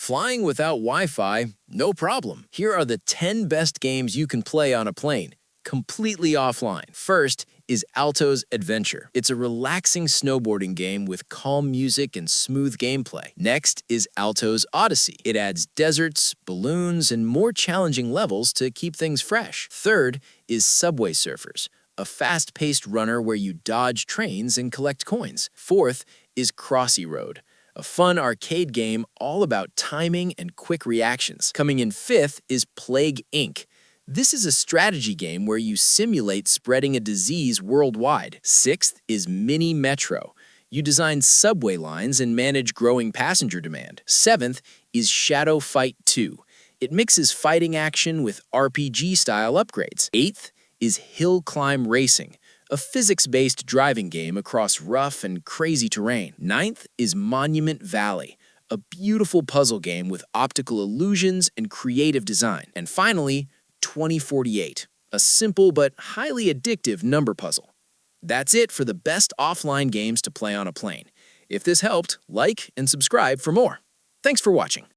Flying without Wi-Fi? No problem. Here are the 10 best games you can play on a plane, completely offline. First is Alto's Adventure. It's a relaxing snowboarding game with calm music and smooth gameplay. Next is Alto's Odyssey. It adds deserts, balloons, and more challenging levels to keep things fresh. Third is Subway Surfers, a fast-paced runner where you dodge trains and collect coins. Fourth is Crossy Road, a fun arcade game all about timing and quick reactions. Coming in fifth is Plague Inc. This is a strategy game where you simulate spreading a disease worldwide. Sixth is Mini Metro. You design subway lines and manage growing passenger demand. Seventh is Shadow Fight 2. It mixes fighting action with RPG-style upgrades. Eighth is Hill Climb Racing, a physics-based driving game across rough and crazy terrain. Ninth is Monument Valley, a beautiful puzzle game with optical illusions and creative design. And finally, 2048, a simple but highly addictive number puzzle. That's it for the best offline games to play on a plane. If this helped, like and subscribe for more. Thanks for watching.